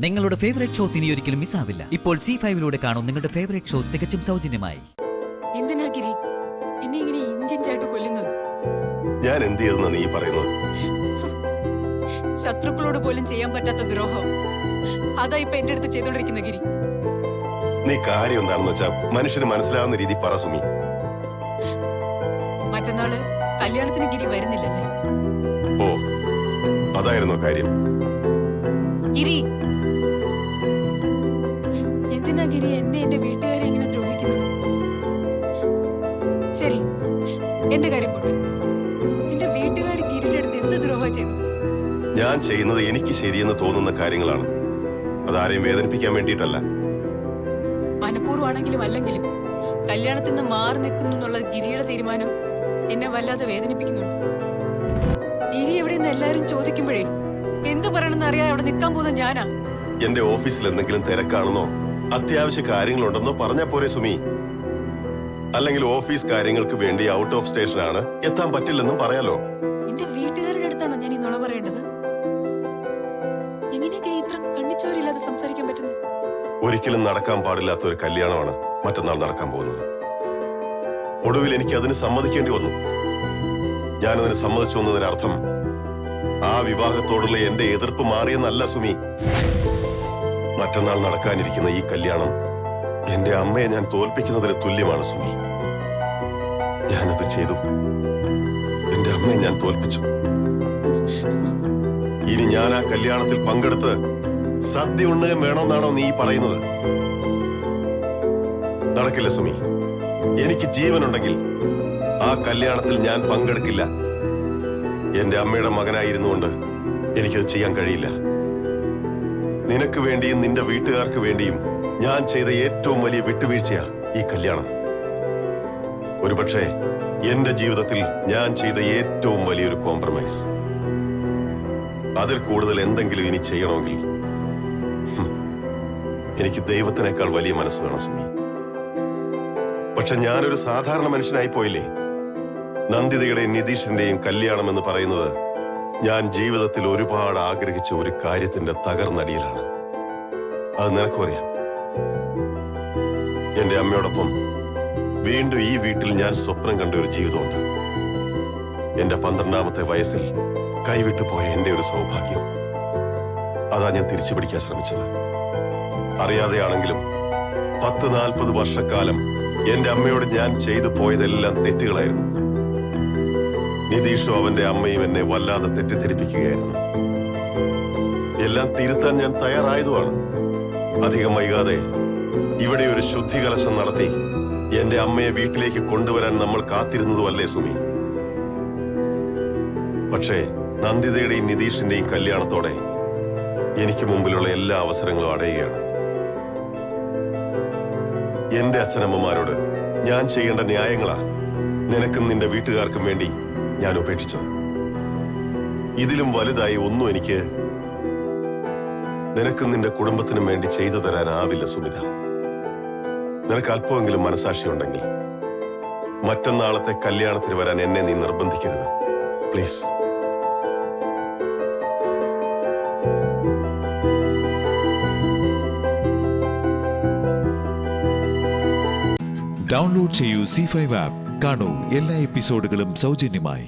നിങ്ങളുടെ favourite shows ഇനി ഒരിക്കലും മിസ്സാവില്ല. ഇപ്പോൾ C5 കാണും നിങ്ങളുടെ ഫേവറേറ്റ് ഷോ തികച്ചും സൗജന്യമായി. എന്തിനാ ഗിരി എന്നെ ഇങ്ങനെ ഇഞ്ചിഞ്ചായിട്ട് കൊല്ലുന്നത്? ഞാൻ എന്ത് ചെയ്തെന്നാ നീ പറയുന്നത്? ശത്രുക്കളോട് പോലും ചെയ്യാൻ പറ്റാത്ത ദ്രോഹം അതാ ഇപ്പൊ എന്റെ അടുത്ത് ചെയ്തോണ്ടിരിക്കുന്ന ഗിരി. നീ കാര്യം എന്താണെന്ന് വെച്ചാ മനുഷ്യന് മനസ്സിലാവുന്ന രീതി പറ സുമി. മറ്റന്നാള് കല്യാണത്തിന് ഗിരി വരുന്നില്ലല്ലേ? ഓ, അതായിരുന്നോ കാര്യം? ഗിരി എന്തിനാ ഗിരി എന്നെ എന്റെ വീട്ടുകാരെ ഇങ്ങനെ ദ്രോഹിക്കുന്നത്? ശരി, എന്റെ കാര്യം പോട്ടെ. എന്റെ വീട്ടുകാർ ഗിരിയുടെ അടുത്ത് എന്ത് ദ്രോഹം ചെയ്തു? ഞാൻ ചെയ്യുന്നത് എനിക്ക് ശരിയെന്ന് തോന്നുന്ന കാര്യങ്ങളാണ്. അതാരെയും വേദനിപ്പിക്കാൻ വേണ്ടിയിട്ടല്ല. മനഃപൂർവ്വമാണെങ്കിലും അല്ലെങ്കിലും കല്യാണത്തിൽ നിന്ന് മാറി നിൽക്കുന്നു എന്നുള്ള ഗിരിയുടെ തീരുമാനം എന്നെ വല്ലാതെ വേദനിപ്പിക്കുന്നുണ്ട്. ഗിരി എവിടെയെന്ന് എല്ലാരും ചോദിക്കുമ്പോഴേ എന്തു പറയണമെന്ന് അറിയാതെ അവിടെ നിൽക്കാൻ പോകുന്ന ഞാനാ. എന്റെ ഓഫീസിൽ എന്തെങ്കിലും തിരക്കാണെന്നോ അത്യാവശ്യ കാര്യങ്ങളുണ്ടെന്നോ പറഞ്ഞാ പോരെ സുമി. അല്ലെങ്കിൽ ഓഫീസ് കാര്യങ്ങൾക്ക് വേണ്ടി ഔട്ട് ഓഫ് സ്റ്റേഷനാണ്, എത്താൻ പറ്റില്ലെന്നും പറയാലോ. എന്റെ വീട്ടുകാരുടെ അടുത്താണോ ഞാൻ ഈ നുണ പറയേണ്ടത്? എങ്ങനെയൊക്കെ ഇത്ര കണ്ണിച്ചോരില്ലാതെ സംസാരിക്കാൻ പറ്റുന്നത്? ഒരിക്കലും നടക്കാൻ പാടില്ലാത്ത ഒരു കല്യാണമാണ് മറ്റന്നാൾ നടക്കാൻ പോകുന്നത്. ഒടുവിൽ എനിക്ക് അതിന് സമ്മതിക്കേണ്ടി വന്നു. ഞാനതിന് സമ്മതിച്ചു എന്നതിനർത്ഥം ആ വിവാഹത്തോടുള്ള എന്റെ എതിർപ്പ് മാറിയെന്നല്ല സുമി. മറ്റന്നാൾ നടക്കാനിരിക്കുന്ന ഈ കല്യാണം എന്റെ അമ്മയെ ഞാൻ തോൽപ്പിക്കുന്നതിന് തുല്യമാണ് സുമി. ഞാനത് ചെയ്തു. എന്റെ അമ്മയെ ഞാൻ തോൽപ്പിച്ചു. ഇനി ഞാൻ ആ കല്യാണത്തിൽ പങ്കെടുത്ത് സദ്യ ഉണ്ണുകയും വേണമെന്നാണോ നീ പറയുന്നത്? നടക്കില്ല സുമി. എനിക്ക് ജീവനുണ്ടെങ്കിൽ ആ കല്യാണത്തിൽ ഞാൻ പങ്കെടുക്കില്ല. എന്റെ അമ്മയുടെ മകനായിരുന്നുകൊണ്ട് എനിക്കത് ചെയ്യാൻ കഴിയില്ല. നിനക്ക് വേണ്ടിയും നിന്റെ വീട്ടുകാർക്ക് വേണ്ടിയും ഞാൻ ചെയ്ത ഏറ്റവും വലിയ വിട്ടുവീഴ്ചയാ ഈ കല്യാണം. ഒരുപക്ഷെ എന്റെ ജീവിതത്തിൽ ഞാൻ ചെയ്ത ഏറ്റവും വലിയൊരു കോംപ്രമൈസ്. അതിൽ കൂടുതൽ എന്തെങ്കിലും ഇനി ചെയ്യണമെങ്കിൽ എനിക്ക് ദൈവത്തിനേക്കാൾ വലിയ മനസ്സ് വേണം സുമി. പക്ഷെ ഞാനൊരു സാധാരണ മനുഷ്യനായി പോയില്ലേ. നന്ദിതയുടെയും നിതീഷിന്റെയും കല്യാണം എന്ന് പറയുന്നത് ഞാൻ ജീവിതത്തിൽ ഒരുപാട് ആഗ്രഹിച്ച ഒരു കാര്യത്തിന്റെ തകർന്നടിയിലാണ്. അത് നിനക്കും അറിയാം. എന്റെ അമ്മയോടൊപ്പം വീണ്ടും ഈ വീട്ടിൽ ഞാൻ സ്വപ്നം കണ്ട ഒരു ജീവിതമുണ്ട്. എന്റെ 12ാമത്തെ വയസ്സിൽ കൈവിട്ടു പോയ എന്റെ ഒരു സൗഭാഗ്യം. അതാ ഞാൻ തിരിച്ചു പിടിക്കാൻ ശ്രമിച്ചത്. അറിയാതെയാണെങ്കിലും 10-40 വർഷക്കാലം എന്റെ അമ്മയോട് ഞാൻ ചെയ്തു പോയതെല്ലാം തെറ്റുകളായിരുന്നു. നിതീഷും അവന്റെ അമ്മയും എന്നെ വല്ലാതെ തെറ്റിദ്ധരിപ്പിക്കുകയായിരുന്നു. എല്ലാം തിരുത്താൻ ഞാൻ തയ്യാറായതുമാണ്. അധികം വൈകാതെ ഇവിടെ ഒരു ശുദ്ധികലശം നടത്തി എന്റെ അമ്മയെ വീട്ടിലേക്ക് കൊണ്ടുവരാൻ നമ്മൾ കാത്തിരുന്നതുമല്ലേ സുമി? പക്ഷേ നന്ദിതയുടെയും നിതീഷിന്റെയും കല്യാണത്തോടെ എനിക്ക് മുമ്പിലുള്ള എല്ലാ അവസരങ്ങളും അടയുകയാണ്. എന്റെ അച്ഛനമ്മമാരോട് ഞാൻ ചെയ്യേണ്ട ന്യായങ്ങളാ നിനക്കും നിന്റെ വീട്ടുകാർക്കും വേണ്ടി ഞാൻ ഉപേക്ഷിച്ചത്. ഇതിലും വലുതായി ഒന്നും എനിക്ക് നിനക്കും നിന്റെ കുടുംബത്തിനും വേണ്ടി ചെയ്തു തരാനാവില്ല സുമിത. നിനക്ക് അല്പമെങ്കിലും മനസാക്ഷി ഉണ്ടെങ്കിൽ മറ്റന്നാളത്തെ കല്യാണത്തിന് വരാൻ എന്നെ നീ നിർബന്ധിക്കരുത്, പ്ലീസ്. ഡൗൺലോഡ് ചെയ്യൂ C5 ആപ്പ്. കാണൂ എല്ലാ എപ്പിസോഡുകളും സൗജന്യമായി.